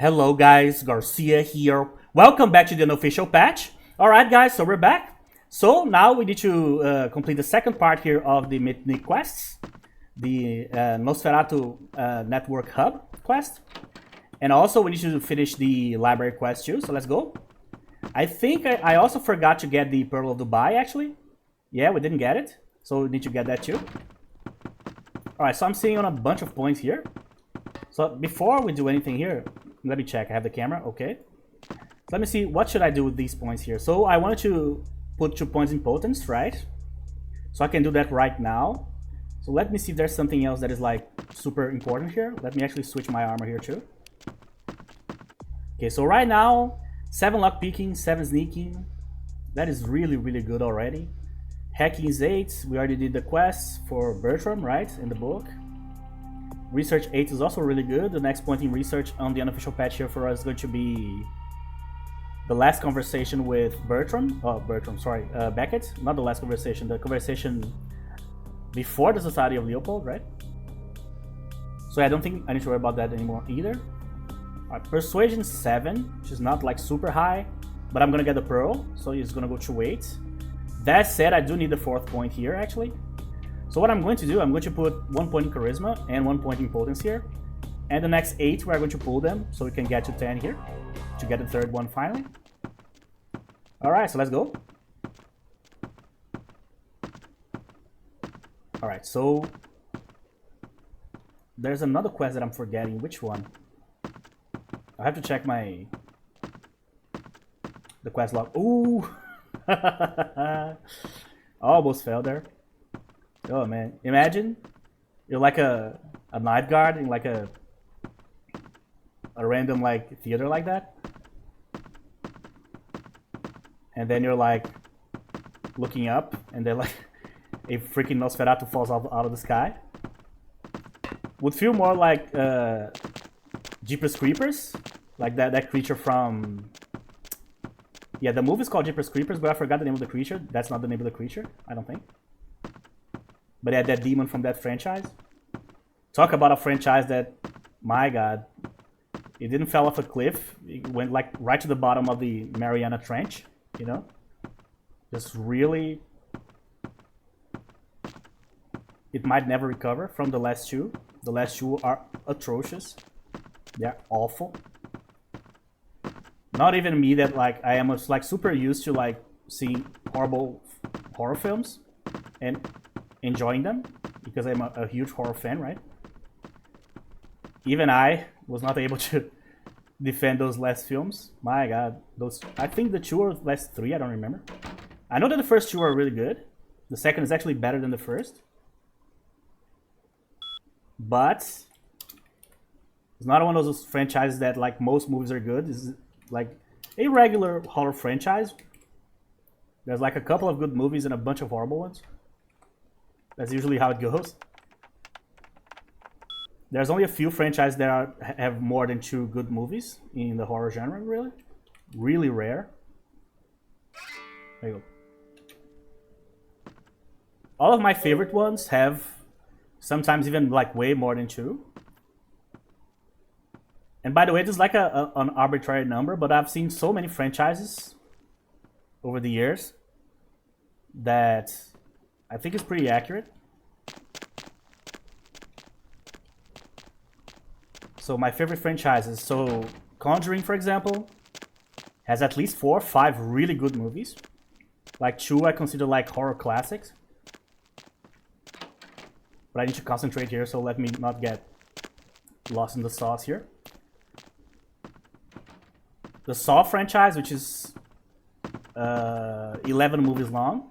Hello guys, Garcia here. Welcome back to the Unofficial Patch. Alright guys, so we're back. So now we need to complete the second part here of the Mythic quests. The Nosferatu Network Hub quest. And also we need to finish the library quest too, so let's go. I think I also forgot to get the Pearl of Dubai actually. Yeah, we didn't get it, so we need to get that too. Alright, so I'm seeing on a bunch of points here. So before we do anything here, let me check. I have the camera. Okay. So let me see. What should I do with these points here? So I wanted to put 2 points in potence, right? So I can do that right now. So let me see if there's something else that is like super important here. Let me actually switch my armor here too. Okay, so right now, 7 lock picking, 7 sneaking. That is really, really good already. Hacking is 8. We already did the quest for Bertram, right? In the book. Research 8 is also really good. The next point in research on the unofficial patch here for us is going to be the last conversation with Beckett. Not the last conversation, the conversation before the Society of Leopold, right? So I don't think I need to worry about that anymore either. Alright, Persuasion 7, which is not like super high, but I'm gonna get the Pearl, so it's gonna go to 8. That said, I do need the 4th point here actually. So what I'm going to do, I'm going to put 1 point in Charisma and 1 point in Potence here. And the next 8, we're going to pull them so we can get to 10 here. To get the 3rd one finally. Alright, so let's go. Alright, so there's another quest that I'm forgetting. Which one? I have to check the quest log. Ooh! Almost fell there. Oh man, imagine you're like a night guard in like a random like theater like that, and then you're like looking up and then like a freaking Nosferatu falls out of the sky. Would feel more like Jeepers Creepers, like that creature from, yeah, the movie's called Jeepers Creepers, but I forgot the name of the creature. That's not the name of the creature, I don't think. But yeah, that demon from that franchise. Talk about a franchise that, my god, it didn't fall off a cliff. It went like right to the bottom of the Mariana Trench, you know? Just really... It might never recover from the last 2. The last 2 are atrocious. They're awful. Not even me that like, I am like super used to like seeing horrible horror films. And enjoying them because I'm a huge horror fan, right? Even I was not able to defend those last films. My god, those, I think the 2 or last 3, I don't remember. I know that the first 2 are really good. The second is actually better than the first. But it's not one of those franchises that like most movies are good. It's like a regular horror franchise. There's like a couple of good movies and a bunch of horrible ones. That's usually how it goes. There's only a few franchises that have more than 2 good movies in the horror genre, really. Really rare. There you go. All of my favorite ones have sometimes even like way more than 2. And by the way, this is like an arbitrary number, but I've seen so many franchises over the years that I think it's pretty accurate. So my favorite franchises. So Conjuring, for example, has at least 4 or 5 really good movies. Like 2 I consider like horror classics. But I need to concentrate here, so let me not get lost in the sauce here. The Saw franchise, which is 11 movies long.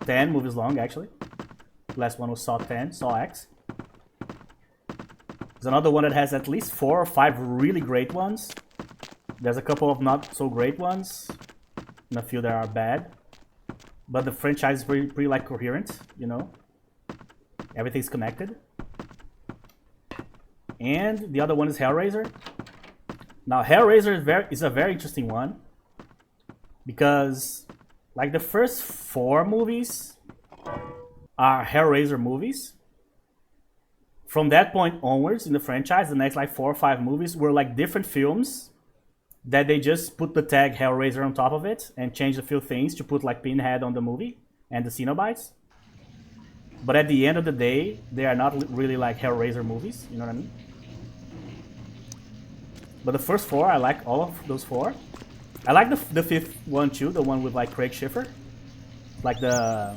10 movies long, actually. Last one was Saw 10, Saw X. There's another one that has at least 4 or 5 really great ones. There's a couple of not so great ones, and a few that are bad. But the franchise is pretty like coherent, you know. Everything's connected. And the other one is Hellraiser. Now Hellraiser is a very interesting one. Because like the first 4 movies are Hellraiser movies. From that point onwards in the franchise, the next like 4 or 5 movies were like different films that they just put the tag Hellraiser on top of it and changed a few things to put like Pinhead on the movie and the Cenobites. But at the end of the day, they are not really like Hellraiser movies, you know what I mean? But the first 4, I like all of those 4. I like the 5th one too, the one with like Craig Schiffer. Like the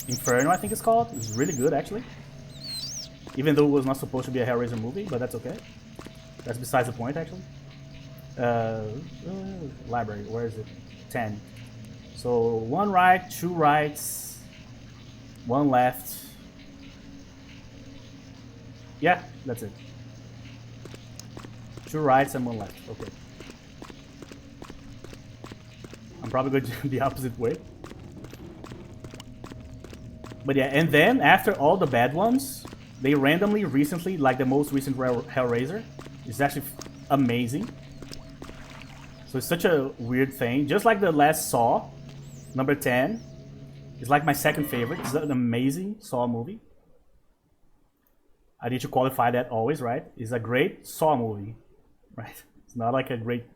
Inferno, I think it's called. It's really good actually. Even though it was not supposed to be a Hellraiser movie, but that's okay. That's besides the point actually. Library, where is it? 10. So 1 right, 2 rights, 1 left. Yeah, that's it. 2 rights and 1 left. Okay. I'm probably going to the opposite way. But yeah, and then after all the bad ones, they randomly recently, like the most recent Hellraiser, is actually amazing. So it's such a weird thing. Just like the last Saw, number 10, is like my second favorite. It's an amazing Saw movie. I need to qualify that always, right? It's a great Saw movie, right? It's not like a great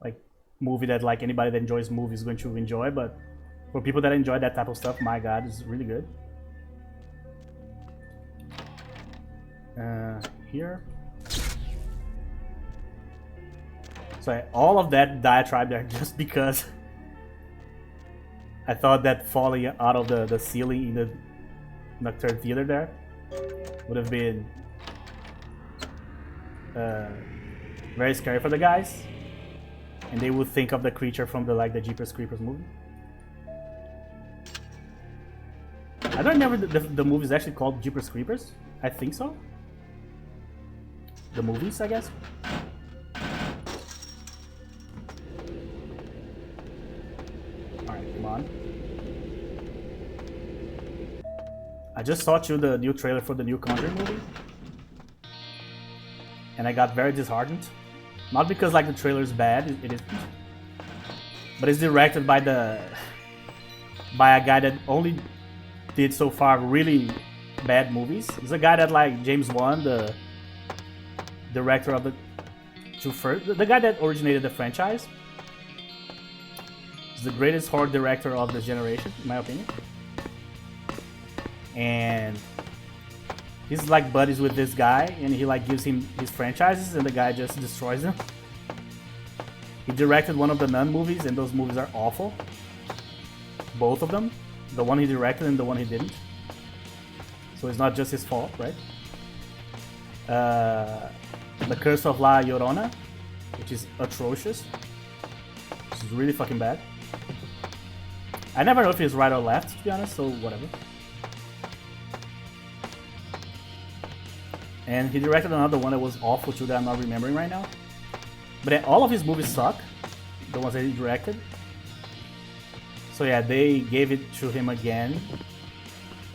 like movie that like anybody that enjoys movies is going to enjoy, but for people that enjoy that type of stuff, my god, it's really good. Here. So all of that diatribe there just because I thought that falling out of the ceiling in the Nocturne Theater there would have been very scary for the guys, and they would think of the creature from the Jeepers Creepers movie. I don't remember the movie is actually called Jeepers Creepers. I think so. The movies, I guess. Alright, come on. I just saw the new trailer for the new Conjuring movie. And I got very disheartened. Not because like the trailer is bad, it isn't. But it's directed by a guy that only did so far really bad movies. It's a guy that like James Wan, the director of the guy that originated the franchise. He's the greatest horror director of this generation, in my opinion. And he's like buddies with this guy, and he like gives him his franchises, and the guy just destroys them. He directed one of the Nun movies, and those movies are awful. Both of them. The one he directed and the one he didn't. So it's not just his fault, right? The Curse of La Llorona, which is atrocious. Which is really fucking bad. I never know if he's right or left, to be honest, so whatever. And he directed another one that was awful too that I'm not remembering right now. But all of his movies suck, the ones that he directed. So yeah, they gave it to him again.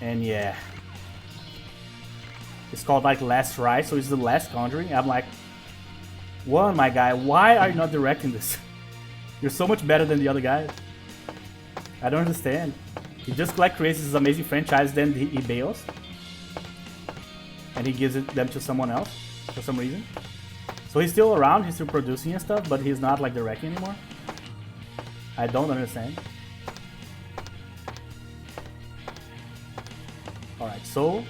And yeah. It's called like Last Ride, so it's the last Conjuring. I'm like, one, my guy, why are you not directing this? You're so much better than the other guys. I don't understand. He just like creates this amazing franchise, then he bails. And he gives them to someone else for some reason. So he's still around, he's still producing and stuff, but he's not like directing anymore. I don't understand. Alright, so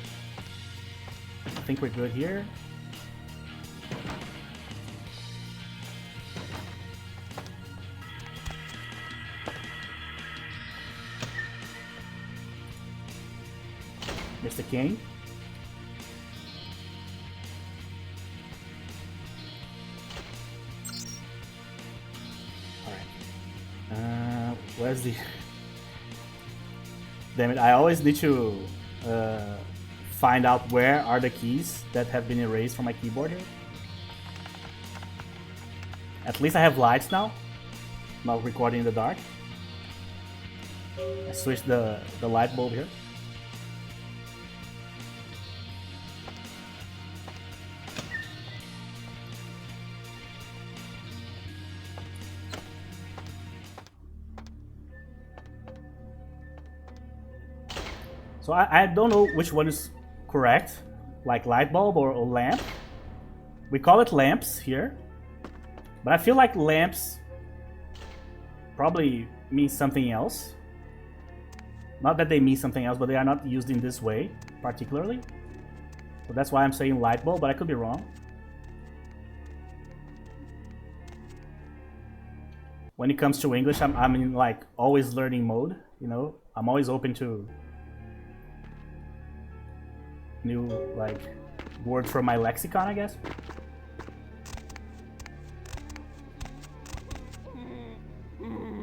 I think we're good here. Mr. King. Alright. Where's the... Damn it, I always need to find out where are the keys that have been erased from my keyboard here. At least I have lights now. Not recording in the dark. I switched the light bulb here. So I don't know which one is correct, like light bulb or lamp. We call it lamps here, but I feel like lamps probably mean something else. Not that they mean something else, but they are not used in this way particularly. So that's why I'm saying light bulb, but I could be wrong. When it comes to English, I'm in like always learning mode, you know. I'm always open to new like words from my lexicon, I guess.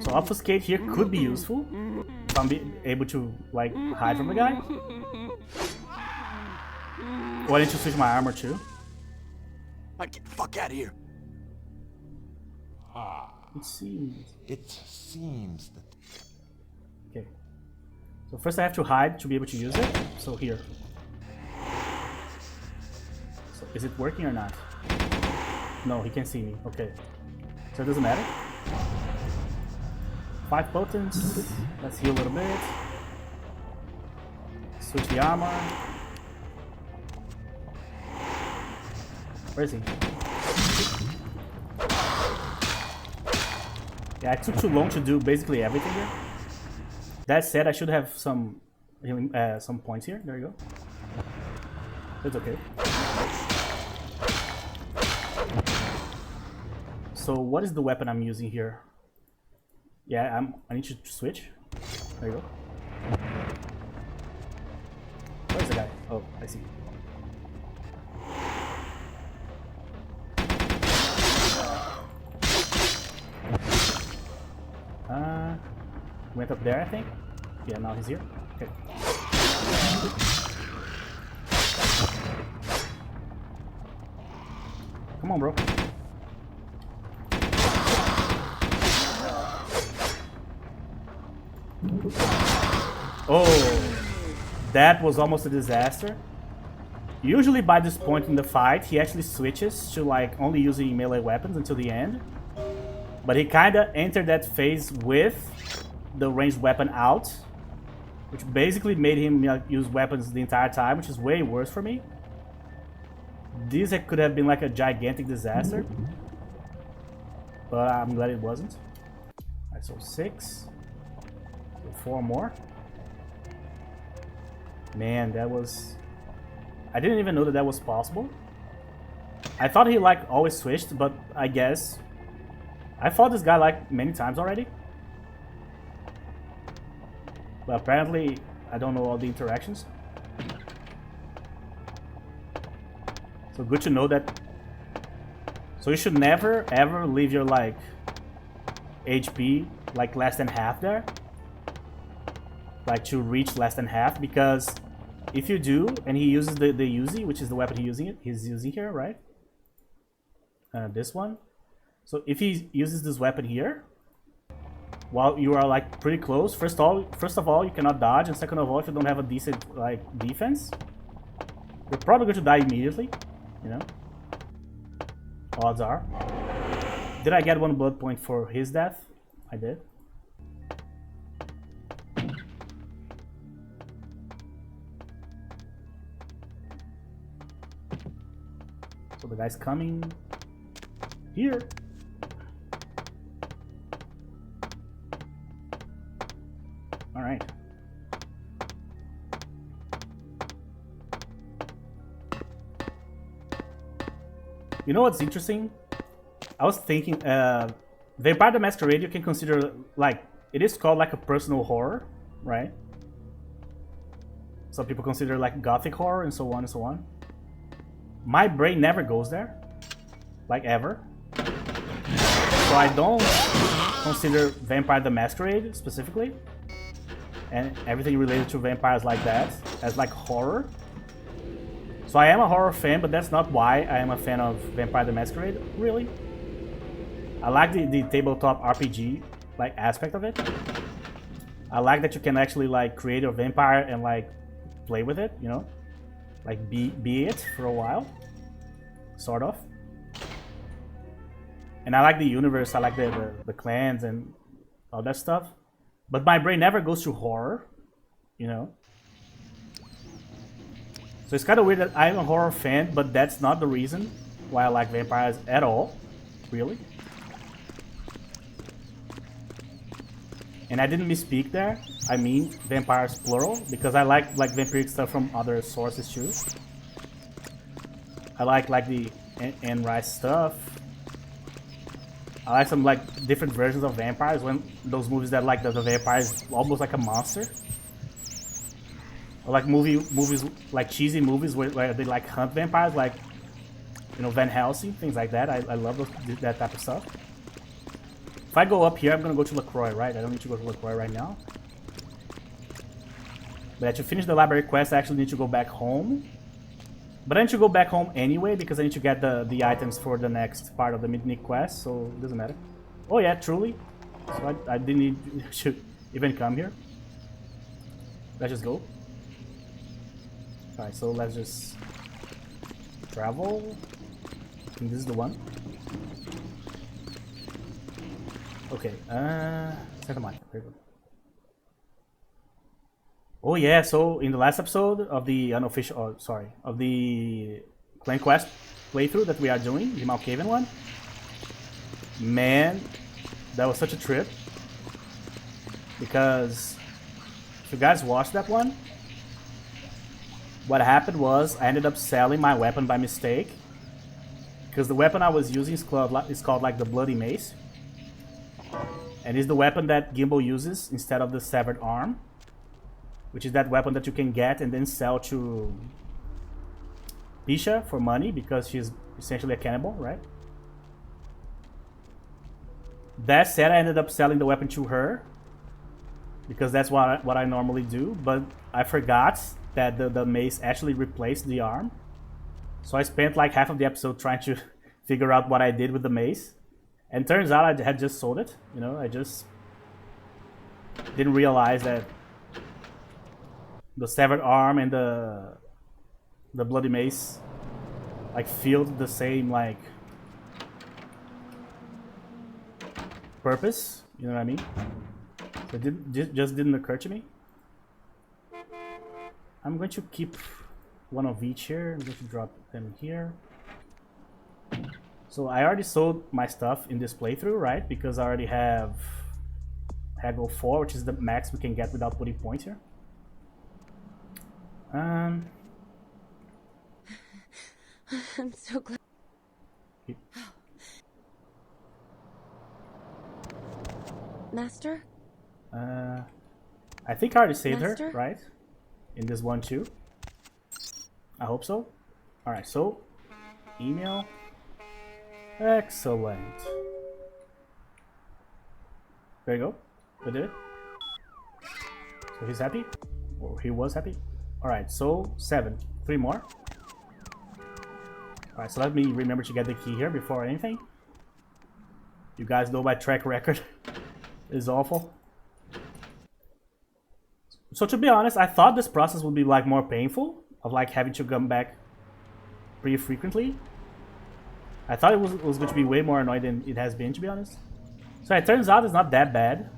So obfuscate here could be useful if I'm able to like hide from the guy. Oh, I need to switch my armor too. Get the fuck out of here. It seems. It seems that. Okay. So first I have to hide to be able to use it. So here. So is it working or not? No, he can see me. Okay. So it doesn't matter. 5 potents. Let's heal a little bit. Switch the armor. Where is he? Yeah, it took too long to do basically everything here. That said, I should have some healing, some points here. There you go. That's okay. So what is the weapon I'm using here? Yeah, I need to switch. There you go. Where's the guy? Oh, I see. Went up there, I think. Yeah, now he's here. Okay. Come on, bro. Oh, that was almost a disaster. Usually by this point in the fight, he actually switches to like only using melee weapons until the end. But he kinda entered that phase with the ranged weapon out, which basically made him use weapons the entire time, which is way worse for me. This could have been like a gigantic disaster, but I'm glad it wasn't. Alright, so 6. So 4 more. Man, that was... I didn't even know that was possible. I thought he like always switched, but I guess... I fought this guy like many times already. But apparently, I don't know all the interactions. So good to know that. So you should never ever leave your like HP like less than half there. Like to reach less than half, because if you do, and he uses the Uzi, which is the weapon he's using here, right? This one. So if he uses this weapon here, while you are like pretty close, first of all, you cannot dodge, and second of all, if you don't have a decent like defense, you're probably going to die immediately, you know. Odds are. Did I get 1 blood point for his death? I did. So the guy's coming here. All right. You know what's interesting? I was thinking, Vampire the Masquerade, you can consider like, it is called like a personal horror, right? Some people consider like gothic horror and so on and so on. My brain never goes there, like ever. So I don't consider Vampire the Masquerade specifically, and everything related to vampires like that, as like horror. So I am a horror fan, but that's not why I am a fan of Vampire the Masquerade, really. I like the tabletop RPG like aspect of it. I like that you can actually like create a vampire and like play with it, you know? Like be it for a while, sort of. And I like the universe, I like the clans and all that stuff. But my brain never goes to horror, you know? So it's kind of weird that I'm a horror fan, but that's not the reason why I like vampires at all, really. And I didn't misspeak there. I mean vampires plural, because I like vampiric stuff from other sources too. I like the Anne Rice stuff. I like some like different versions of vampires, when those movies that like the vampire is almost like a monster. Or like movies like cheesy movies where they like hunt vampires, like, you know, Van Helsing, things like that. I love that type of stuff. If I go up here, I'm gonna go to LaCroix, right? I don't need to go to LaCroix right now. But to finish the library quest, I actually need to go back home. But I need to go back home anyway, because I need to get the items for the next part of the Midnight quest, so it doesn't matter. Oh yeah, truly. So I didn't need to even come here. Let's just go. Alright, so let's just travel. I think this is the one. Okay, Santa Monica, very good. Oh yeah, so in the last episode of the unofficial, of the Clan Quest playthrough that we are doing, the Malkavian one, man, that was such a trip. Because if you guys watched that one, what happened was I ended up selling my weapon by mistake. Because the weapon I was using is called like the Bloody Mace. And it's the weapon that Gimbal uses instead of the severed arm. Which is that weapon that you can get and then sell to Pisha for money, because she's essentially a cannibal, right? That said, I ended up selling the weapon to her, because that's what I normally do, but I forgot that the mace actually replaced the arm. So I spent like half of the episode trying to figure out what I did with the mace. And turns out I had just sold it, you know, I just didn't realize that the severed arm and the bloody mace like filled the same like purpose, you know what I mean? So it just didn't occur to me. I'm going to keep one of each here. I'm going to drop them here. So I already sold my stuff in this playthrough, right? Because I already have Haggle 4, which is the max we can get without putting points here. I'm so glad. Master? I think I already saved Master? her, right? In this one too. I hope so. Alright, so email. Excellent. There you go. We did it. So he's happy. Or he was happy. Alright, so 7. 3 more. Alright, so let me remember to get the key here before anything. You guys know my track record is awful. So to be honest, I thought this process would be like more painful, of like having to come back pretty frequently. I thought it was going to be way more annoying than it has been, to be honest. So it turns out it's not that bad.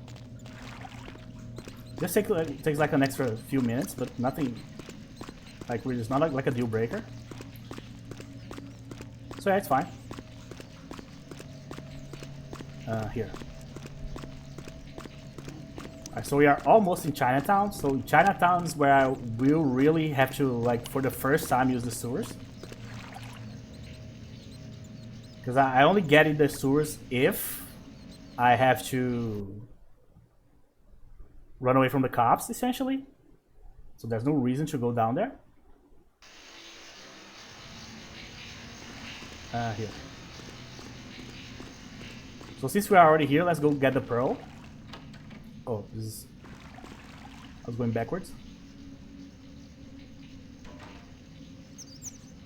Just takes like an extra few minutes, but nothing like really, it's not like a deal breaker. So yeah, it's fine. Here. Alright, so we are almost in Chinatown. So Chinatown is where I will really have to, like, for the first time, use the sewers. Because I only get in the sewers if I have to run away from the cops, essentially. So there's no reason to go down there. Here. So since we are already here, let's go get the pearl. Oh, this is... I was going backwards.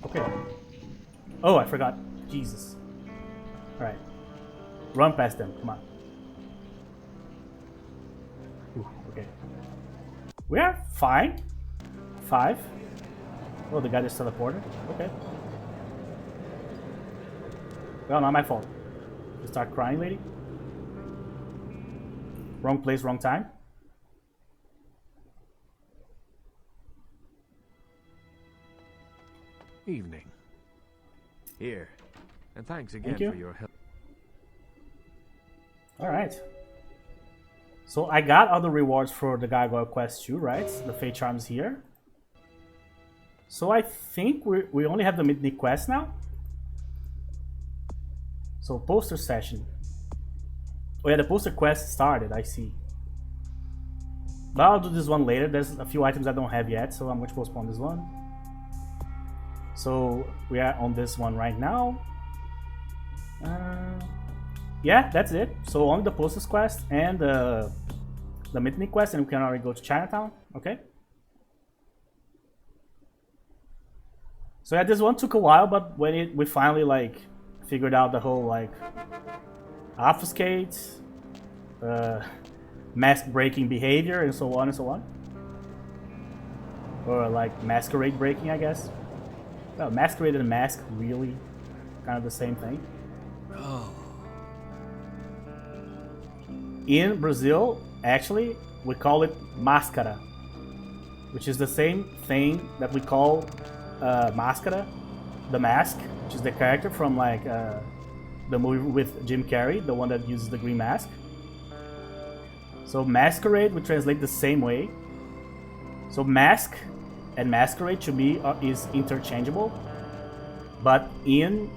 Okay. Oh, I forgot. Jesus. Alright. Run past them. Come on. Ooh, okay. We are fine. 5. Oh, the guy just teleported. Okay. Well, not my fault. You start crying, lady. Wrong place, wrong time. Evening. Here. And thanks again Thank you. for your help. Alright. So I got all the rewards for the Gargoyle Quest 2, right? The Fate Charms here. So I think we only have the Midnight Quest now. So poster session. Oh yeah, the poster quest started, I see. But I'll do this one later. There's a few items I don't have yet, so I'm going to postpone this one. So we are on this one right now. Yeah, that's it. So only the posters quest and the Midnight quest, and we can already go to Chinatown. Okay. So yeah, this one took a while, but when we finally like figured out the whole like obfuscate, mask breaking behavior, and so on and so on, or like masquerade breaking, I guess. Well, masquerade and mask really kind of the same thing. Oh. In Brazil, actually, we call it máscara, which is the same thing that we call Máscara, the mask, which is the character from like the movie with Jim Carrey, the one that uses the green mask. So masquerade we translate the same way. So mask and masquerade to me is interchangeable, but in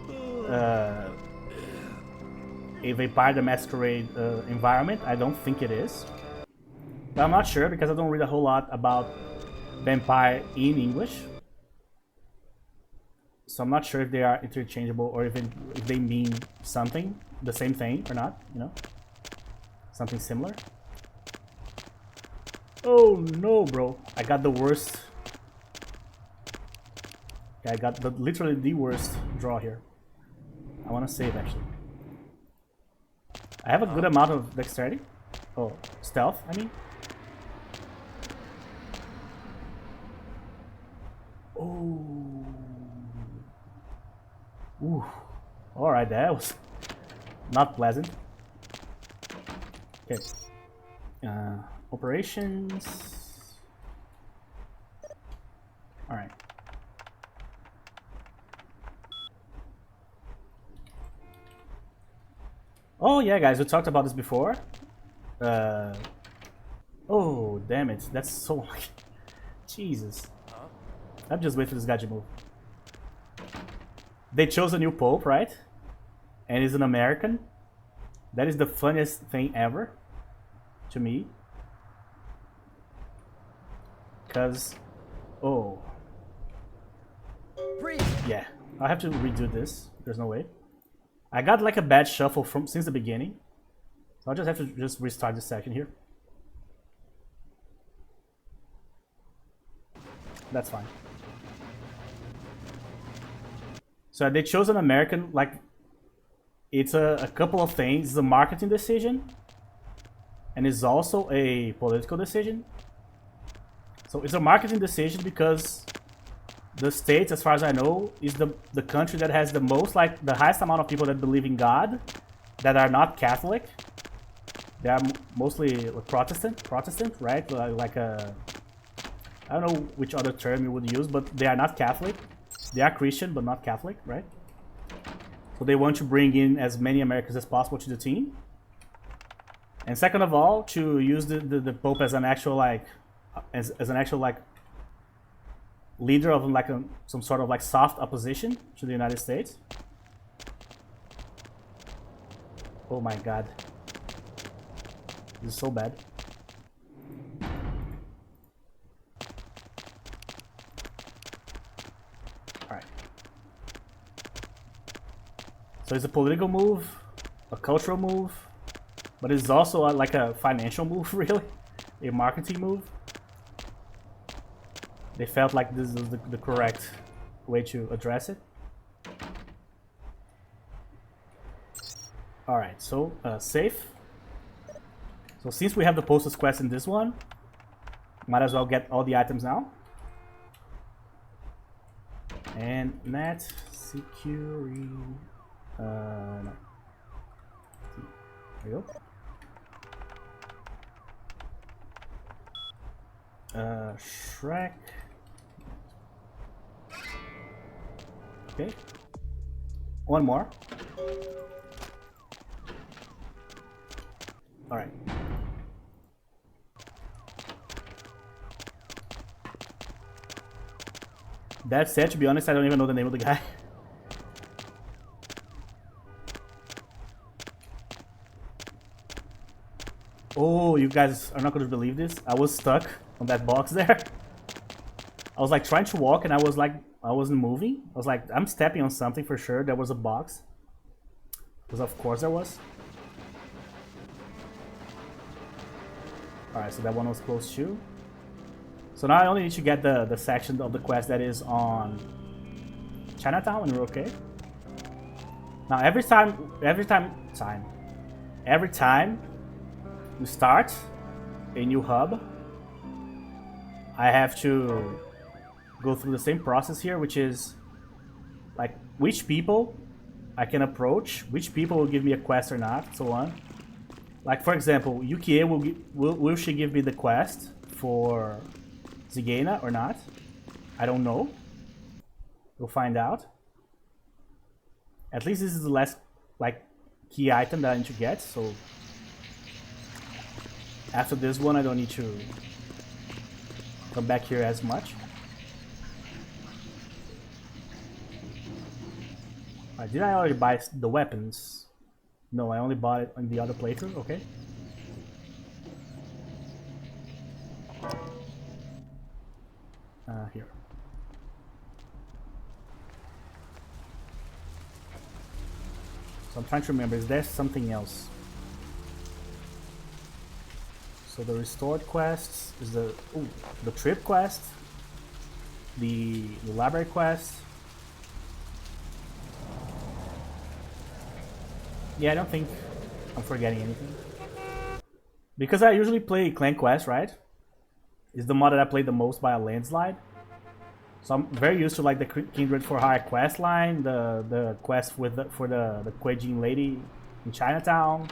a Vampire the Masquerade environment, I don't think it is. But I'm not sure because I don't read a whole lot about vampire in English. So I'm not sure if they are interchangeable or if they mean something, the same thing or not, you know? Something similar. Oh no, bro. I got the worst. Yeah, I got literally the worst draw here. I want to save actually. I have a good amount of dexterity. Oh, stealth, I mean. Oh. Ooh. Alright, that was not pleasant. Okay. Operations. Alright. Oh yeah, guys, we talked about this before. Oh, damn it. That's so... Jesus. I'm just waiting for this guy to move. They chose a new pope, right? And he's an American. That is the funniest thing ever. To me. Because... Oh. Yeah. I have to redo this. There's no way. I got like a bad shuffle since the beginning. So I'll just have to restart this section here. That's fine. So they chose an American, like, it's a couple of things. It's a marketing decision. And it's also a political decision. So it's a marketing decision because the States, as far as I know, is the country that has the most, like, the highest amount of people that believe in God that are not Catholic. They are mostly Protestant, right? Like a... I don't know which other term you would use, but they are not Catholic. They are Christian, but not Catholic, right? So they want to bring in as many Americans as possible to the team. And second of all, to use the Pope as an actual, like, as an actual, like, leader of, like, some sort of, like, soft opposition to the United States. Oh my god. This is so bad. Alright. So it's a political move, a cultural move, but it's also like a financial move, really. A marketing move. They felt like this was the correct way to address it. Alright, so safe. So since we have the Posters quest in this one, might as well get all the items now. And net security. No. There we go. Shrek. Okay. One more. Alright. That said, to be honest, I don't even know the name of the guy. Oh, you guys are not going to believe this. I was stuck on that box there. I was like trying to walk and I wasn't moving. I was like, I'm stepping on something for sure. There was a box. Because of course there was. Alright, so that one was close too. So now I only need to get the section of the quest that is on Chinatown and we're okay. Now every time you start a new hub, I have to go through the same process here, which is like which people I can approach, which people will give me a quest or not, so on. Like for example, Yukie will she give me the quest for Zigena or not? I don't know. We'll find out. At least this is the last like key item that I need to get, so after this one I don't need to come back here as much. Did I already buy the weapons? No, I only bought it on the other playthrough, okay. Here. So I'm trying to remember, is there something else? So the restored quests is the trip quest, the library quest. Yeah, I don't think I'm forgetting anything. Because I usually play clan quest, right? It's the mod that I play the most by a landslide. So I'm very used to like the Kindred for Hire quest line, the quest for the Kuei-jin lady in Chinatown,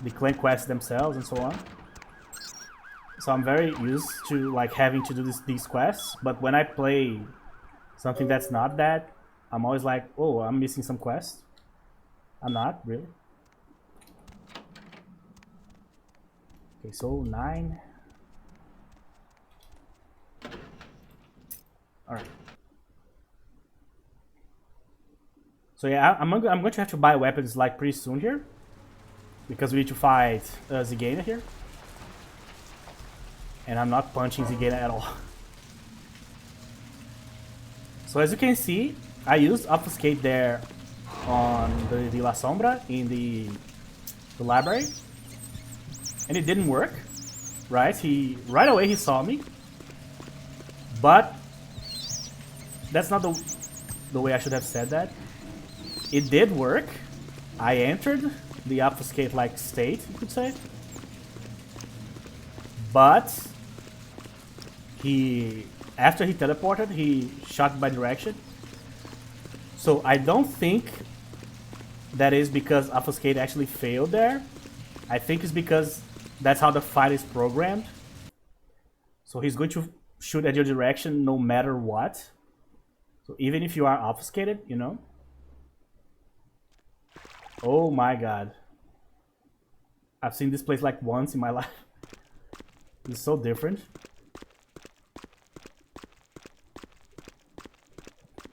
the clan quests themselves, and so on. So I'm very used to like having to do these quests. But when I play something that's not that, I'm always like, oh, I'm missing some quests. I'm not really. Okay, so 9. All right. So yeah, I'm going to have to buy weapons like pretty soon here, because we need to fight Zigena here, and I'm not punching Zigena at all. So as you can see, I used Obfuscate there on the La Sombra in the library, and it didn't work. Right? Right away he saw me, but that's not the way I should have said that. It did work. I entered the obfuscate like state, you could say, but after he teleported, he shot by direction. So I don't think that is because obfuscate actually failed there. I think it's because that's how the fight is programmed. So he's going to shoot at your direction no matter what. So even if you are obfuscated, you know. Oh my god. I've seen this place like once in my life. It's so different.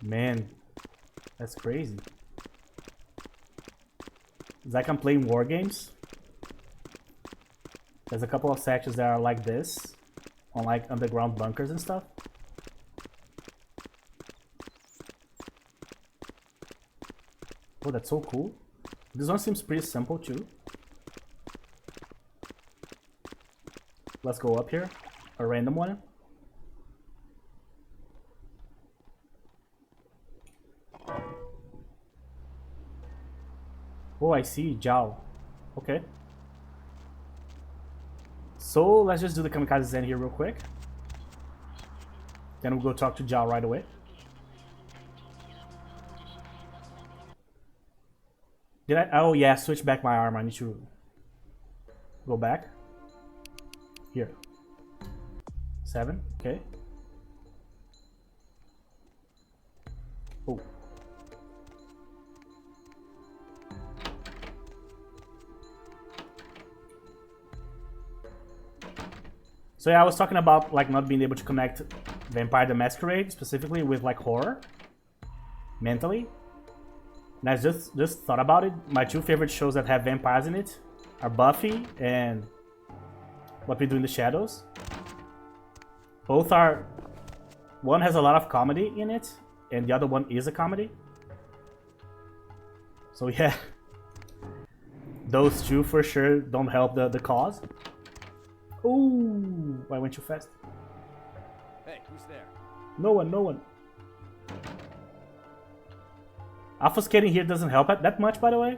Man, that's crazy. It's like I'm playing war games. There's a couple of sections that are like this, on like underground bunkers and stuff. Oh, that's so cool. This one seems pretty simple too. Let's go up here. A random one. Oh, I see. Zhao. Okay. So let's just do the Kamikaze Zen here real quick. Then we'll go talk to Zhao right away. Did I? Oh yeah, switch back my armor. I need to go back. Here. 7, okay. Oh. So yeah, I was talking about like not being able to connect Vampire the Masquerade specifically with like horror mentally. And I just thought about it. My two favorite shows that have vampires in it are Buffy and What We Do in the Shadows. Both are... One has a lot of comedy in it, and the other one is a comedy. So yeah, those two for sure don't help the cause. Ooh, I went too fast. Hey, who's there? No one, no one. Obfuscating here doesn't help that much, by the way.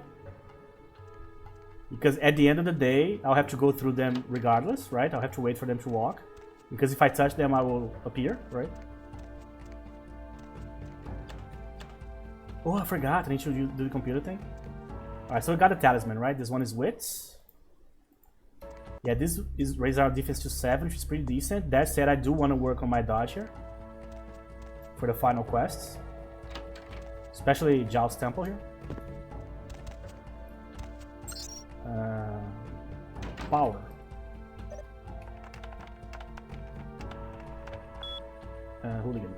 Because at the end of the day, I'll have to go through them regardless, right? I'll have to wait for them to walk. Because if I touch them, I will appear, right? Oh, I forgot. I need to do the computer thing. Alright, so we got a talisman, right? This one is wits. Yeah, this is raise our defense to 7, which is pretty decent. That said, I do want to work on my dodge here for the final quests. Especially Joust Temple here. Power. Hooligan.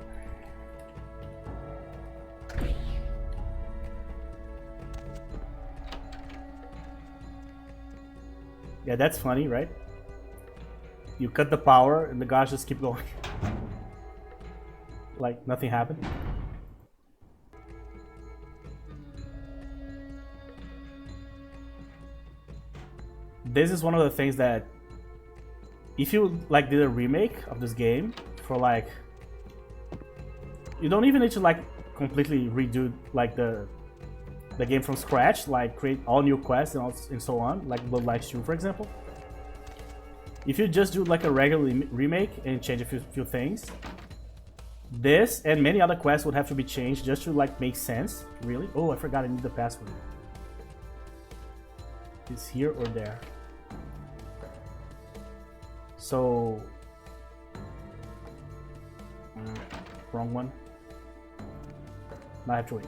Yeah, that's funny, right? You cut the power and the guys just keep going. Like nothing happened. This is one of the things that if you like did a remake of this game for like, you don't even need to like completely redo like the game from scratch, like create all new quests and so on, like Bloodlines 2 for example. If you just do like a regular remake and change a few things, this and many other quests would have to be changed just to like make sense, really. Oh, I forgot I need the password. It's here or there. So, wrong one. Now I have to wait.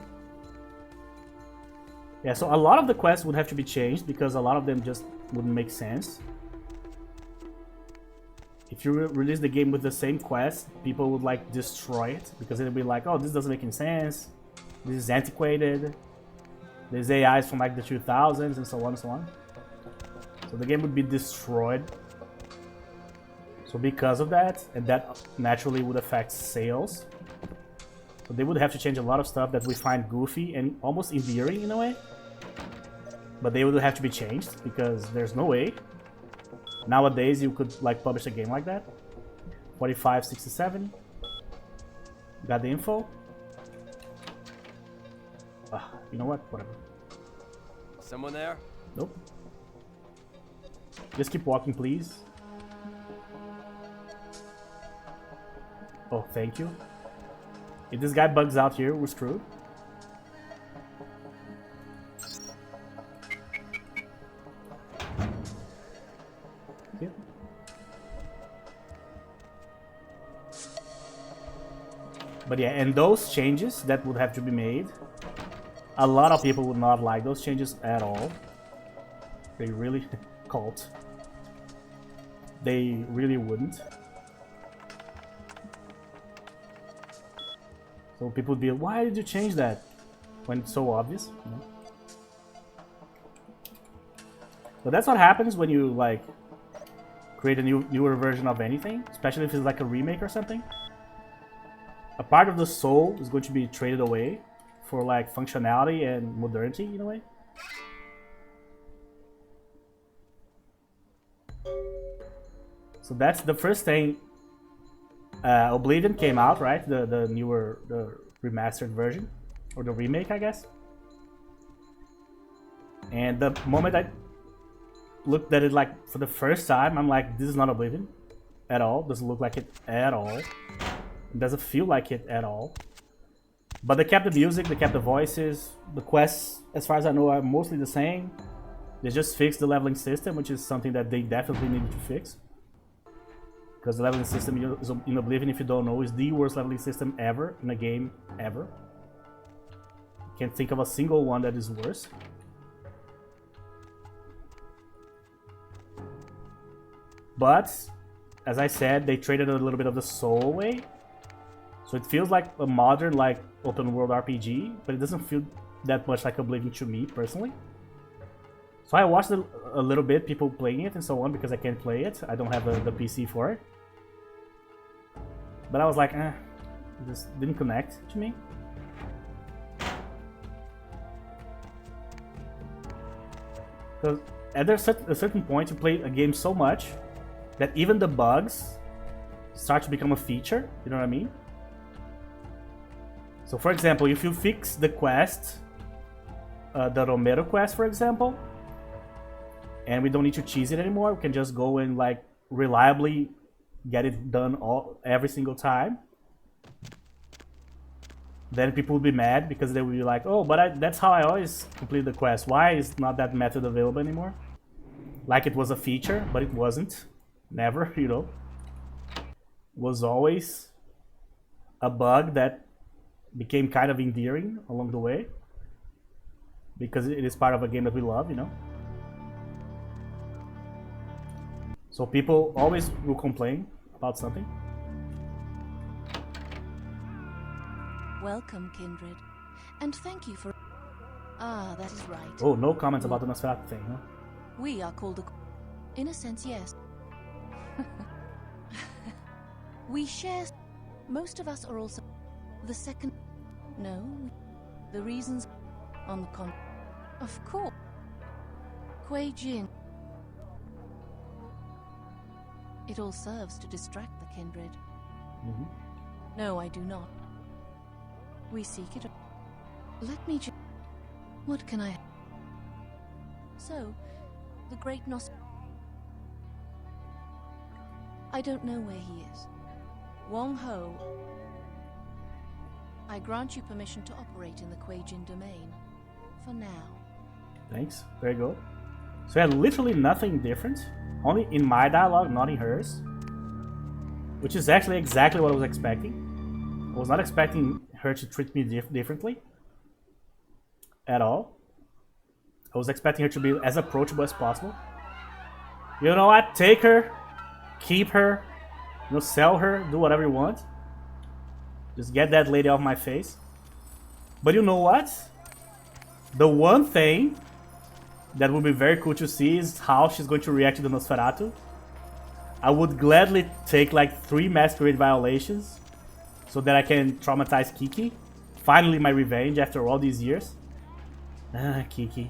Yeah, so a lot of the quests would have to be changed because a lot of them just wouldn't make sense. If you release the game with the same quest, people would like destroy it because it'll be like, oh, this doesn't make any sense. This is antiquated. There's AIs from like the 2000s and so on and so on. So the game would be destroyed. So because of that, and that naturally would affect sales. So they would have to change a lot of stuff that we find goofy and almost endearing in a way. But they would have to be changed because there's no way nowadays you could like publish a game like that. 4567. Got the info. You know what? Whatever. Someone there? Nope. Just keep walking, please. Oh, thank you. If this guy bugs out here, we're screwed. Yeah. But yeah, and those changes that would have to be made, a lot of people would not like those changes at all. They really cult. They really wouldn't. So people would be, why did you change that? When it's so obvious, you know? But that's what happens when you like create a newer version of anything, especially if it's like a remake or something. A part of the soul is going to be traded away for like functionality and modernity in a way. So that's the first thing. Oblivion came out, right? The newer, the remastered version, or the remake, I guess. And the moment I looked at it like for the first time, I'm like, this is not Oblivion at all. Doesn't look like it at all. It doesn't feel like it at all. But they kept the music, they kept the voices. The quests, as far as I know, are mostly the same. They just fixed the leveling system, which is something that they definitely needed to fix. Because the leveling system in Oblivion, if you don't know, is the worst leveling system ever in a game ever. Can't think of a single one that is worse. But, as I said, they traded a little bit of the soul away. So it feels like a modern, like, open world RPG, but it doesn't feel that much like Oblivion to me, personally. So I watched a little bit, people playing it and so on, because I can't play it. I don't have the PC for it. But I was like, it just didn't connect to me. Because at a certain point, you play a game so much that even the bugs start to become a feature, you know what I mean? So for example, if you fix the quest, the Romero quest for example, and we don't need to cheese it anymore, we can just go and like reliably get it done every single time, then people will be mad because they will be like, oh, but that's how I always complete the quest. Why is not that method available anymore? Like it was a feature, but it wasn't. Never, you know. It was always a bug that became kind of endearing along the way, because it is part of a game that we love, you know. So people always will complain about something. Welcome, kindred. And thank you for... Ah, that is right. Oh, no comments about the Nosferatu thing, huh? We are called a... In a sense, yes. We share... Most of us are also... The second... No. The reasons... On the con... Of course. Kuei Jin. It all serves to distract the kindred. Mm-hmm. No, I do not. We seek it. Let me just... What can I... So, the great Nos... I don't know where he is. Wong Ho... I grant you permission to operate in the Kuei Jin domain. For now. Thanks. There you go. So yeah, literally nothing different. Only in my dialogue, not in hers. Which is actually exactly what I was expecting. I was not expecting her to treat me differently. At all. I was expecting her to be as approachable as possible. You know what? Take her. Keep her. You know, sell her. Do whatever you want. Just get that lady off my face. But you know what? The one thing that would be very cool to see is how she's going to react to the Nosferatu. I would gladly take like 3 Masquerade violations so that I can traumatize Kiki. Finally my revenge after all these years. Ah, Kiki.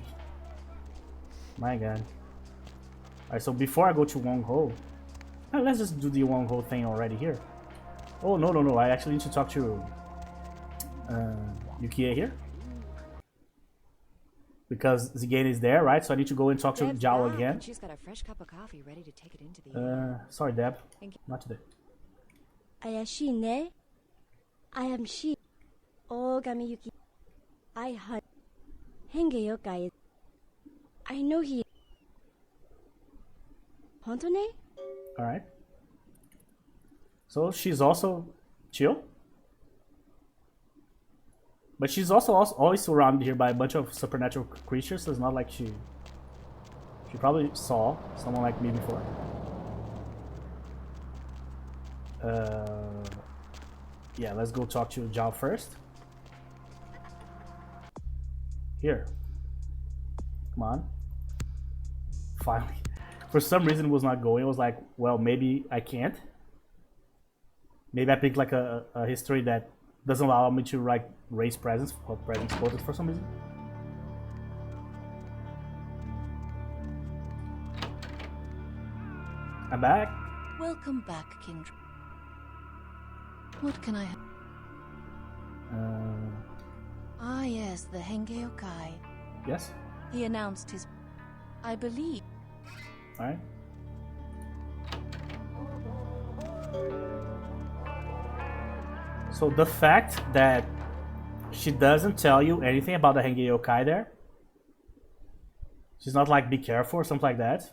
My god. Alright, so before I go to Wong Ho, let's just do the Wong Ho thing already here. Oh, no, I actually need to talk to Yukie here. Because Zigane is there, right? So I need to go and talk to Deb's Zhao back, again. and she's got a fresh cup of coffee ready to take it into the Sorry, Deb. Not today. Ayashi ne? I am she. Ogami Yuki. I hunt. Henge yokai. I know he. Honto ne? Alright. So she's also chill. But she's also always surrounded here by a bunch of supernatural creatures, so it's not like she probably saw someone like me before. Yeah, let's go talk to Zhao first. Here. Come on. Finally. For some reason it was not going. I was like, well, maybe I can't. Maybe I picked like a history that doesn't allow me to like raise presence or presence quotas for some reason. I'm back. Welcome back, kindred. What can I... Ah, yes, the Henge Yokai. Yes. He announced his... I believe... Alright. So the fact that she doesn't tell you anything about the Henge Yokai there, she's not like, be careful or something like that,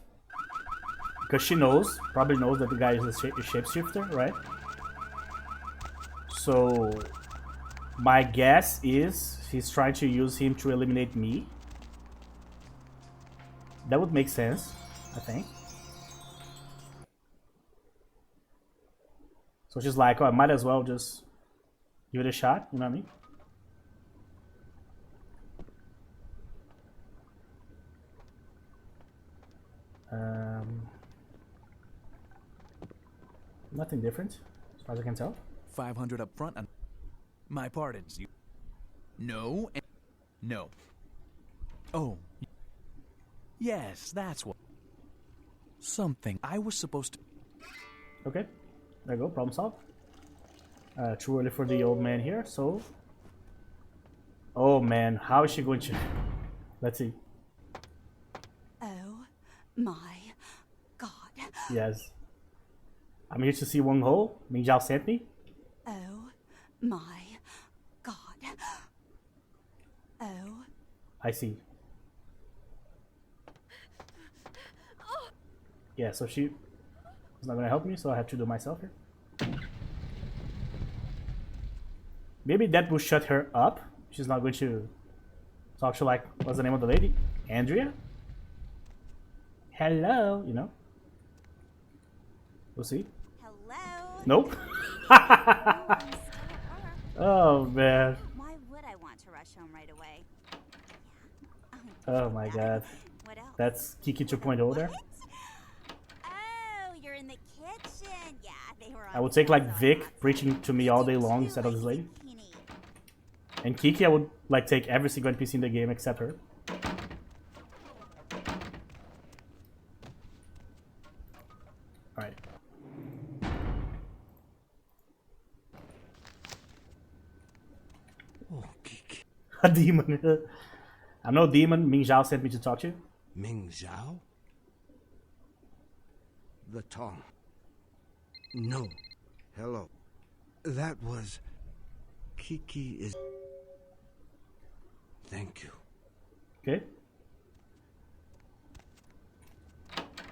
because she knows, probably knows that the guy is a shapeshifter, right? So My guess is he's trying to use him to eliminate me. That would make sense, I think. So she's like, oh, I might as well just give it a shot, you know what I mean? Nothing different, as far as I can tell. 500 up front and my pardons. You no and no. Oh. Yes, that's what. Something I was supposed to. Okay, there you go, problem solved. Too early for the old man here, so. Oh man, how is she going to? Let's see. Oh my god. Yes. I'm here to see Wang Ho. Ming Zhao sent me. Oh my god. Oh. I see. Yeah, so she is not gonna help me, so I have to do it myself here. Maybe that will shut her up. She's not going to talk to, like, what's the name of the lady? Andrea? Hello, you know? We'll see. Hello? Nope. Oh, man. Why would I want to rush home right away? Oh, my God. What else? That's Kiki 2.0 there. Oh, you're in the kitchen. Yeah, they were. I would take, like, Vic preaching to me all day long instead of this lady. And Kiki, I would, like, take every single NPC in the game except her. Alright. Oh, Kiki. A demon. I'm no demon. Ming Zhao sent me to talk to you. Ming Zhao? The tongue. No. Hello. That was... Kiki is... Thank you. Okay.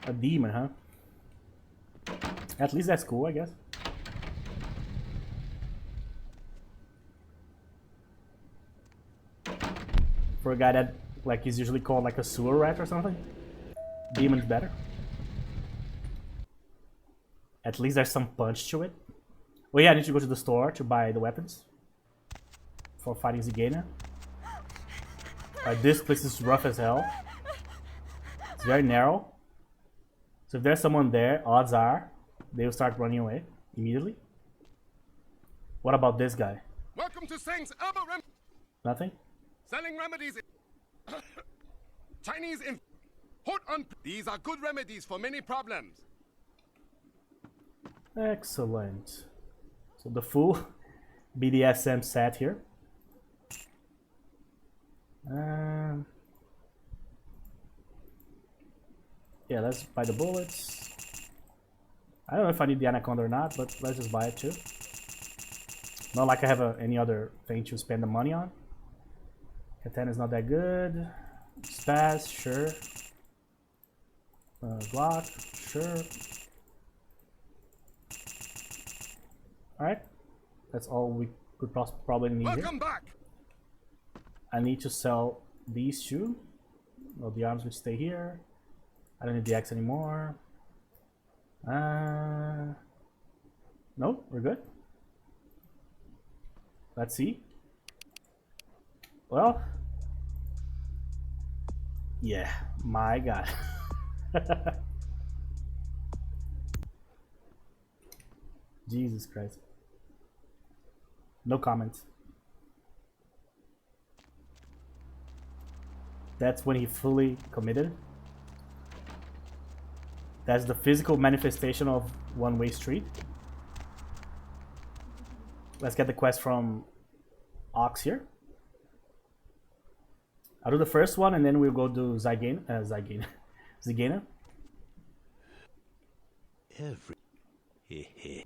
A demon, huh? At least that's cool, I guess. For a guy that, like, is usually called, like, a sewer rat or something, demon's better. At least there's some punch to it. Oh yeah, I need to go to the store to buy the weapons for fighting Zigana. This place is rough as hell. It's very narrow. So if there's someone there, odds are they will start running away immediately. What about this guy? Welcome to Seng's Herbal Nothing? selling remedies. Chinese in hot on. These are good remedies for many problems. Excellent. So the full BDSM set here. Yeah, let's buy the bullets. I don't know if I need the anaconda or not, but let's just buy it too. Not like I have any other thing to spend the money on. Katana is not that good. Spaz, sure. Glock, sure. Alright. That's all we could probably need Welcome here. back. I need to sell these two. Well, the arms would stay here. I don't need the axe anymore. No, we're good. Let's see. Well, yeah, my God. Jesus Christ. No comments. That's when he fully committed. That's the physical manifestation of one-way street. Let's get the quest from Ox here. I'll do the first one and then we'll go do Zigana.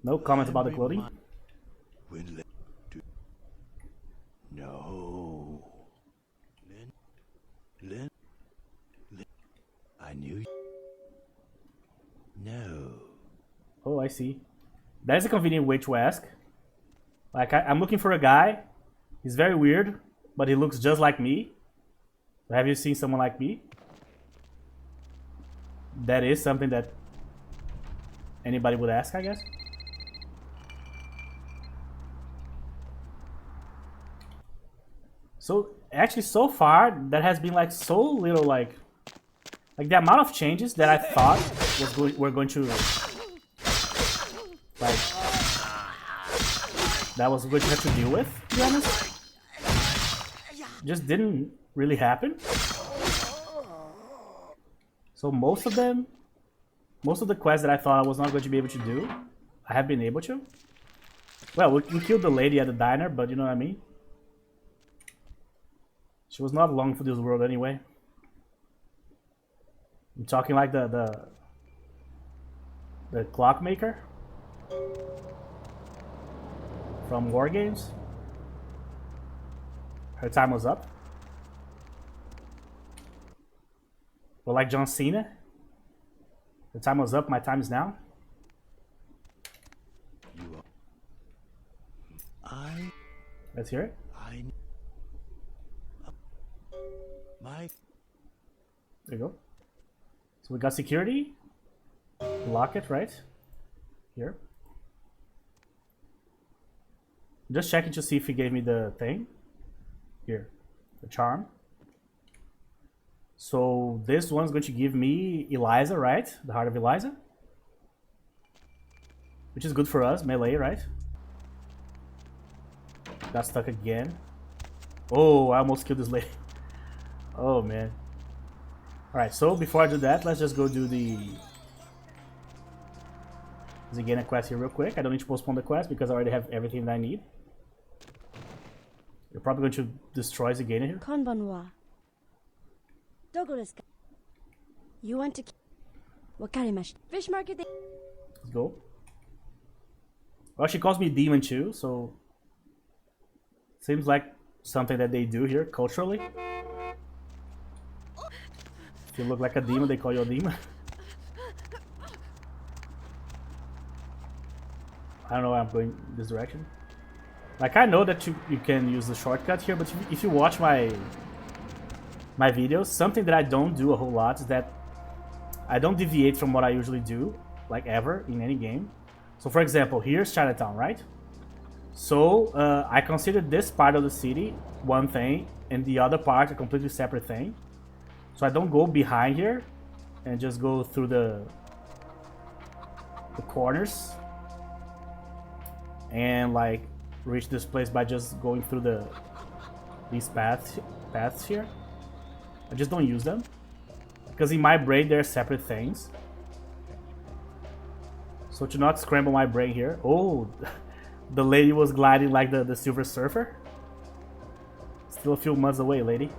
No comment about the clothing. No. Lin. I knew. No. Oh, I see. That is a convenient way to ask. Like, I'm looking for a guy He's very weird, but he looks just like me. Have you seen someone like me? That is something that anybody would ask, I guess. So actually, so far, there has been like so little like the amount of changes that I thought were going to like that was going to have to deal with. To be honest, just didn't really happen. So most of the quests that I thought I was not going to be able to do, I have been able to. Well, we killed the lady at the diner, but you know what I mean? She was not long for this world anyway. I'm talking like the clockmaker from War Games. Her time was up. Or like John Cena. The time was up, my time is now. Let's hear it. There you go. So we got security. Lock it, right? Here. Just checking to see if he gave me the thing. Here. The charm. So this one's going to give me Eliza, right? The Heart of Eliza. Which is good for us, melee, right? Got stuck again. Oh, I almost killed this lady. Oh, man. Alright, so before I do that, let's just go do the Zigana quest here real quick. I don't need to postpone the quest because I already have everything that I need. You're probably going to destroy Zigana here. Konbanwa. Dogo desu ka? You want to... Wakarimashita. Fish market... Let's go. Well, she calls me demon too, so... Seems like something that they do here, culturally. If you look like a demon, they call you a demon. I don't know why I'm going this direction. Like, I know that you can use the shortcut here, but if you watch my videos, something that I don't do a whole lot is that I don't deviate from what I usually do, like ever, in any game. So for example, here's Chinatown, right? So I consider this part of the city one thing, and the other part a completely separate thing. So I don't go behind here and just go through the corners and like reach this place by just going through these paths here. I just don't use them because in my brain they're separate things. So to not scramble my brain here. Oh, the lady was gliding like the Silver Surfer. Still a few months away, lady.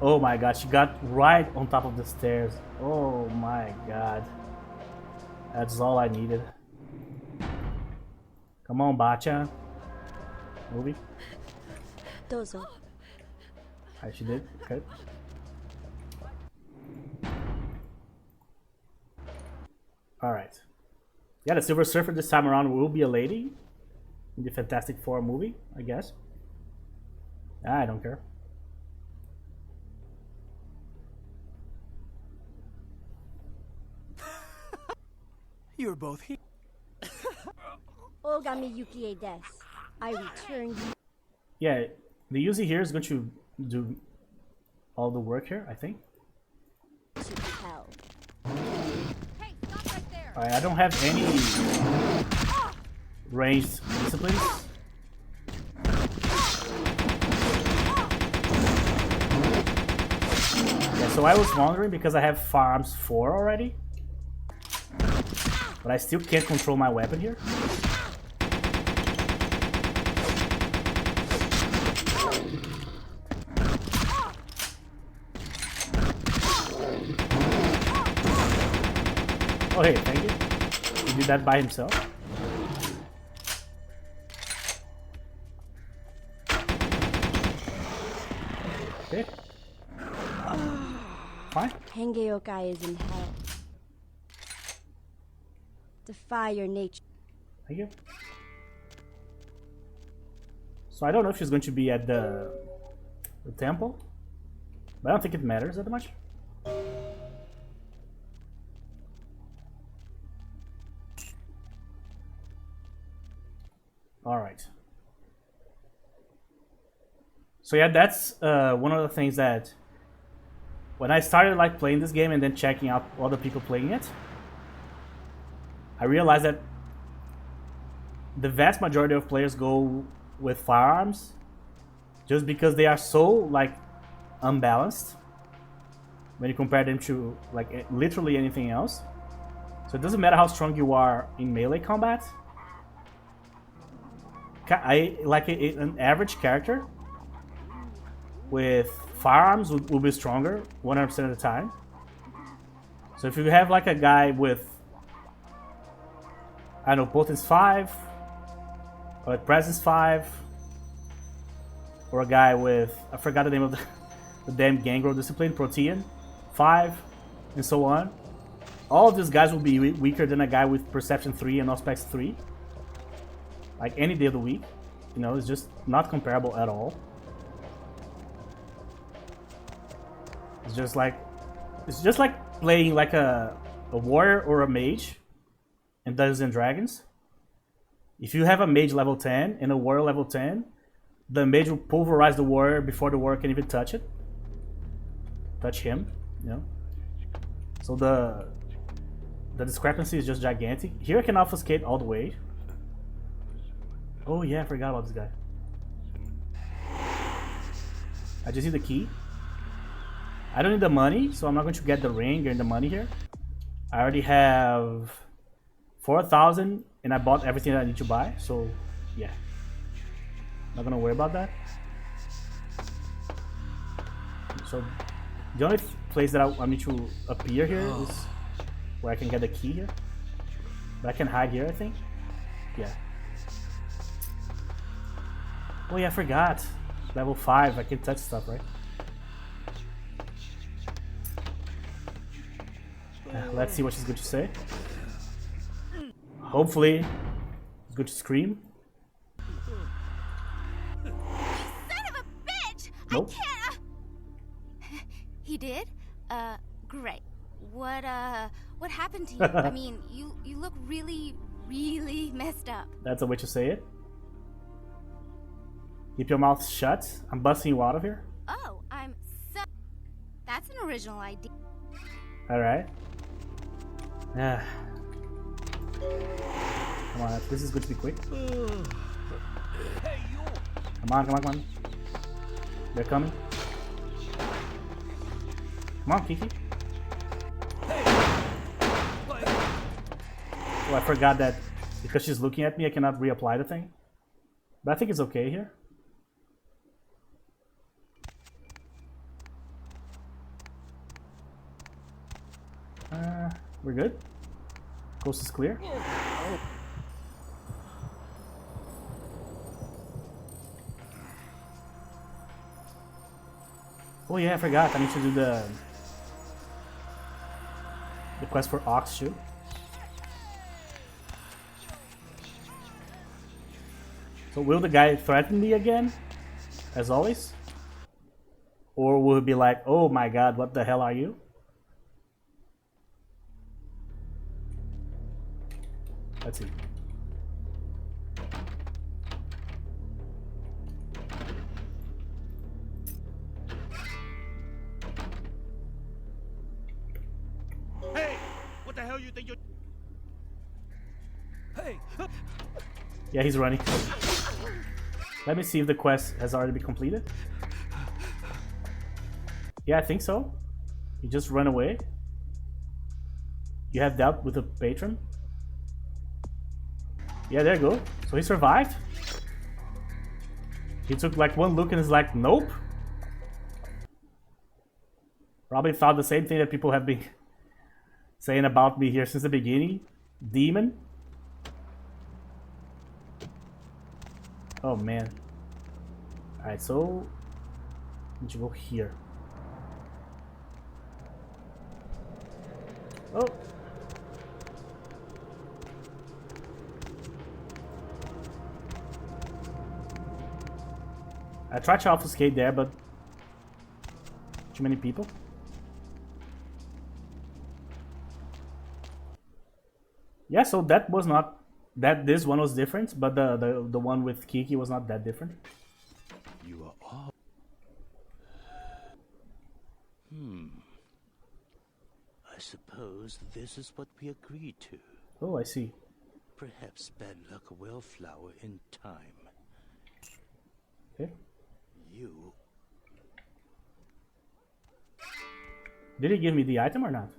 Oh my god, she got right on top of the stairs. Oh my god. That's all I needed. Come on, Bacha. Movie. Dozo. Alright, she did. Okay. Alright. Yeah, the Silver Surfer this time around will be a lady. In the Fantastic Four movie, I guess. I don't care. You're both here. Ogami Yukie desu. I return you. Yeah, the Uzi here is going to do all the work here, I think. To hell. Hey, stop right there. Alright, I don't have any ranged disciplines. Yeah, so I was wondering because I have Firearms 4 already. But I still can't control my weapon here. Oh hey, thank you. He did that by himself. Okay. Fine. Hengeyokai is in hell. Defy your nature. Thank you. So I don't know if she's going to be at the temple, but I don't think it matters that much. All right. So yeah, that's one of the things that when I started like playing this game and then checking out other people playing it, I realized that the vast majority of players go with firearms just because they are so like unbalanced when you compare them to like literally anything else. So it doesn't matter how strong you are in melee combat. I like an average character with firearms will be stronger 100% of the time. So if you have like a guy with, I don't know, potence 5 or presence 5, or a guy with, I forgot the name of the damn gangrel discipline, Protean 5, and so on. All of these guys will be weaker than a guy with perception 3 and auspex 3. Like any day of the week, you know, it's just not comparable at all. It's just like playing like a warrior or a mage in Dungeons and Dragons. If you have a mage level 10 and a warrior level 10, the mage will pulverize the warrior before the warrior can even touch him, you know. So the discrepancy is just gigantic. Here I can obfuscate all the way. Oh yeah, I forgot about this guy. I just need the key. I don't need the money, so I'm not going to get the ring and the money here. I already have 4,000 and I bought everything that I need to buy, so yeah. Not gonna worry about that. So the only place that I need to appear here is where I can get the key here. But I can hide here, I think. Yeah. Oh yeah, I forgot. Level 5, I can touch stuff, right? Let's see what she's going to say. Hopefully, it's good to scream. You son of a bitch! Nope. I can't. He did? Great. What happened to you? I mean, you look really, really messed up. That's a way to say it. Keep your mouth shut. I'm busting you out of here. Oh, I'm so. That's an original idea. All right. Yeah. Come on, this is going to be quick. Come on, come on, come on. They're coming. Come on, Kiki. Oh, I forgot that because she's looking at me, I cannot reapply the thing. But I think it's okay here. We're good. Coast is clear. Oh yeah, I forgot. I need to do the quest for Ox shoe. So will the guy threaten me again, as always? Or will he be like, oh my god, what the hell are you? Let's see. Hey! What the hell you think you're... Hey! Yeah, he's running. Let me see if the quest has already been completed. Yeah, I think so. You just run away. You have dealt with a patron. Yeah, there you go. So he survived. He took like one look and is like, nope. Probably thought the same thing that people have been saying about me here since the beginning. Demon. Oh man. Alright, so I need to go here. Oh. I tried to obfuscate there, but too many people. Yeah, so that was not that. This one was different, but the one with Kiki was not that different. You are all. I suppose this is what we agreed to. Oh, I see. Perhaps bad luck will flower in time. Okay. You. Did he give me the item or not?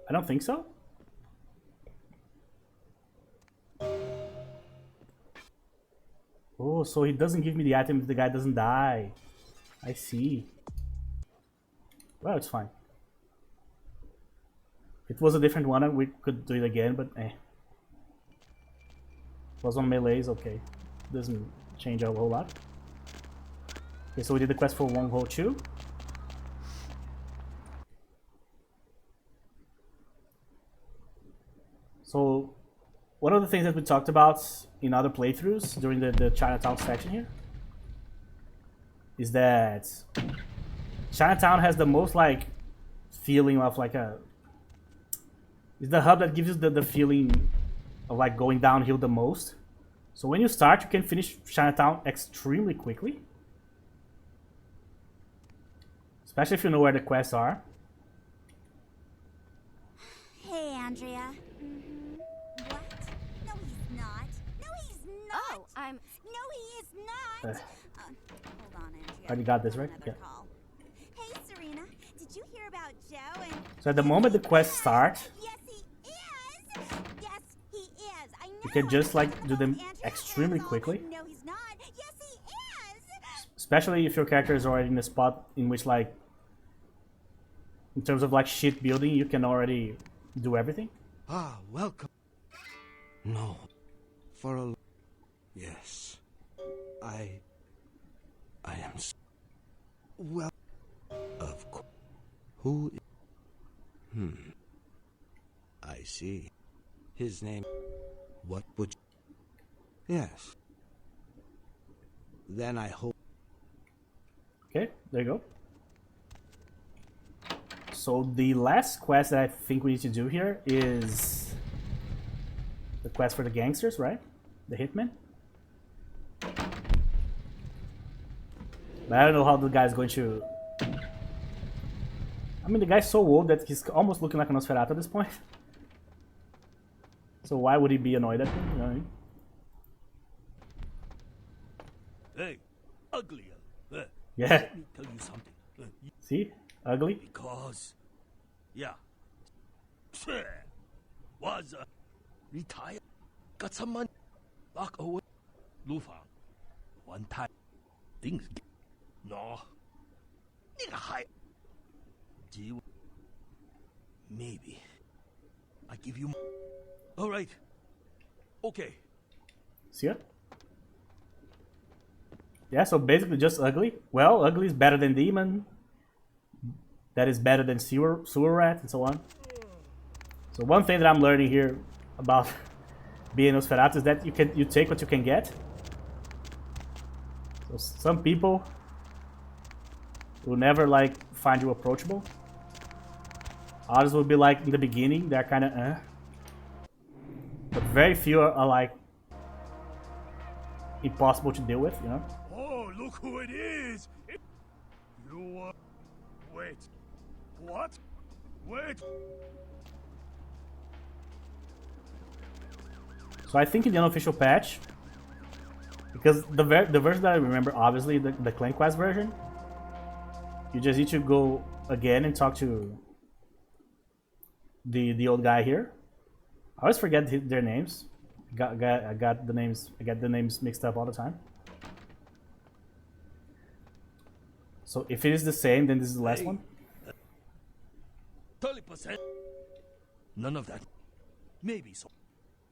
I don't think so. Oh, so he doesn't give me the item if the guy doesn't die. I see. Well, it's fine. If it was a different one, we could do it again, but eh. It was on melees, okay. Doesn't change a whole lot. Okay, so we did the quest for Wong Ho Chu. So, one of the things that we talked about in other playthroughs during the Chinatown section here is that Chinatown has the most like feeling of like a. It's the hub that gives you the feeling of like going downhill the most. So when you start, you can finish Chinatown extremely quickly. Especially if you know where the quests are. Hey, Andrea. What? No, he's not. No, he's not. Oh, I'm. No, he is not. Hold on, Andrea. Already got this, right? Another Yeah. call. Hey, Serena. Did you hear about Joe and... So at the moment the quests start, Yes, he is. Yes, he is. I know. you can just like do them Andrea, extremely Hansel. quickly. No, he's not. Yes, he is. Especially if your character is already in a spot in which like, in terms of like shit building, you can already do everything. Ah, welcome. No. For a... Yes. I am... Well... Of course. Who... I see. His name... What would you... Yes. Then I hope... Okay, there you go. So the last quest that I think we need to do here is the quest for the gangsters, right? The hitmen. But I don't know how the guy's going to... I mean, the guy's so old that he's almost looking like a Nosferatu at this point. So why would he be annoyed at me? You know what I mean? Hey, ugly. Yeah. Let me tell you something. See? Ugly. Because, yeah, was retired, got some money, lock away, Lufang, one time, things, no, nigga high, maybe, I give you, all right, okay. See ya? Yeah, so basically just ugly. Well, ugly is better than demon. That is better than sewer rat and so on. So one thing that I'm learning here about being Nosferatu is that you take what you can get. So some people will never like find you approachable. Others will be like in the beginning, they're kind of but very few are like impossible to deal with, you know. Oh, look who it is! You wait. What? Wait. So I think in the unofficial patch, because the version that I remember, obviously the Clan Quest version, you just need to go again and talk to the old guy here. I always forget their names. I got the names mixed up all the time. So if it is the same, then this is the last one. 30%. None of that. Maybe so.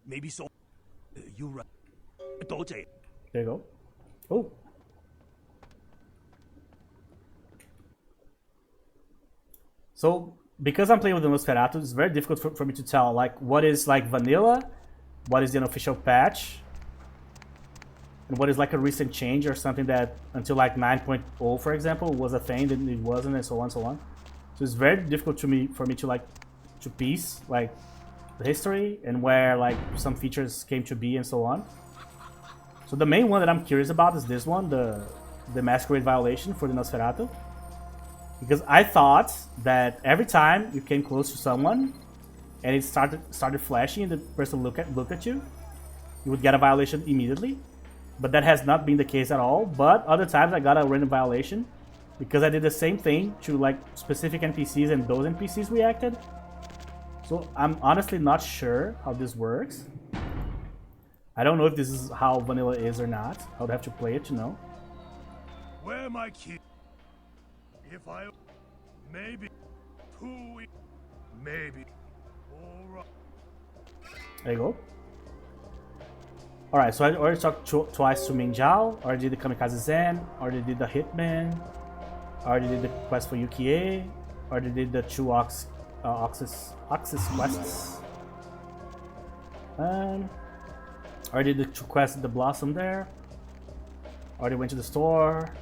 Maybe so. You're right. There you go. Oh. So because I'm playing with the Nosferatu, it's very difficult for me to tell like what is like vanilla, what is the unofficial patch, what is like a recent change or something that until like 9.0, for example, was a thing, then it wasn't, and so on, so on. So it's very difficult for me to like to piece like the history and where like some features came to be and so on. So the main one that I'm curious about is this one, the Masquerade violation for the Nosferatu. Because I thought that every time you came close to someone and it started flashing and the person looked at you, you would get a violation immediately. But that has not been the case at all. But other times I got a random violation because I did the same thing to like specific NPCs and those NPCs reacted. So I'm honestly not sure how this works. I don't know if this is how vanilla is or not. I would have to play it to know. Where my key? If I... Maybe... Maybe... Alright. There you go. Alright, so I already talked twice to Mingjao, already did the Kamikaze Zen, already did the Hitman, already did the quest for Yukie, already did the two Oxys quests. Already did the two quests at the Blossom there. Already went to the store.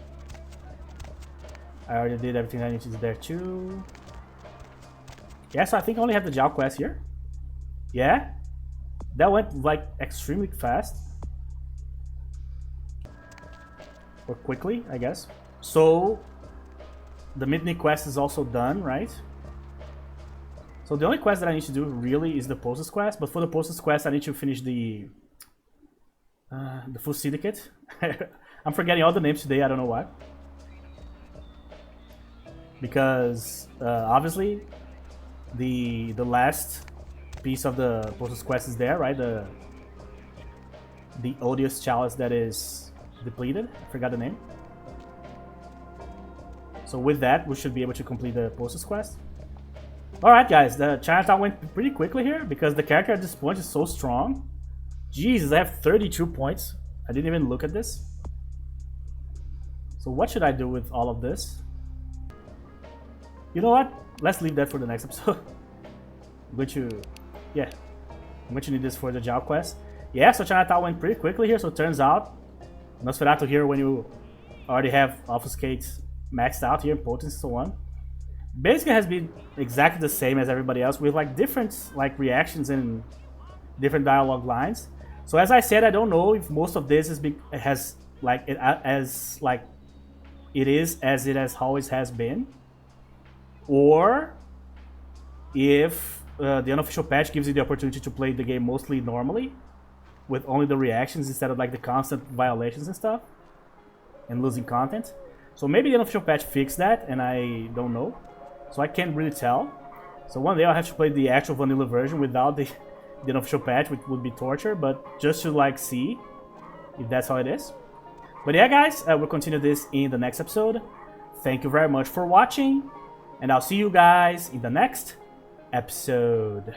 I already did everything I needed to do there too. Yeah, so I think I only have the Jiao quest here. Yeah. That went like extremely fast. Or quickly, I guess. So the Midnight quest is also done, right? So the only quest that I need to do really is the Pulses quest, but for the Pulses quest I need to finish the full syndicate. I'm forgetting all the names today, I don't know why. Because obviously the last piece of the Pulses quest is there, right? The odious chalice that is depleted. I forgot the name. So with that, we should be able to complete the Pulses quest. Alright guys, the Chinatown went pretty quickly here because the character at this point is so strong. Jesus, I have 32 points. I didn't even look at this. So what should I do with all of this? You know what? Let's leave that for the next episode. I'm going to need this for the Jiao quest. Yeah, so Chinatown went pretty quickly here, so it turns out Nosferatu here, when you already have Obfuscate maxed out here, Potency and so on, basically has been exactly the same as everybody else with like different like reactions and different dialogue lines. So as I said, I don't know if most of this is it has always has been, or if the unofficial patch gives you the opportunity to play the game mostly normally with only the reactions instead of like the constant violations and stuff and losing content. So maybe the unofficial patch fixed that and I don't know, so I can't really tell. So one day I'll have to play the actual vanilla version without the unofficial patch, which would be torture, but just to like see if that's how it is. But yeah guys, we'll continue this in the next episode. Thank you very much for watching, and I'll see you guys in the next episode.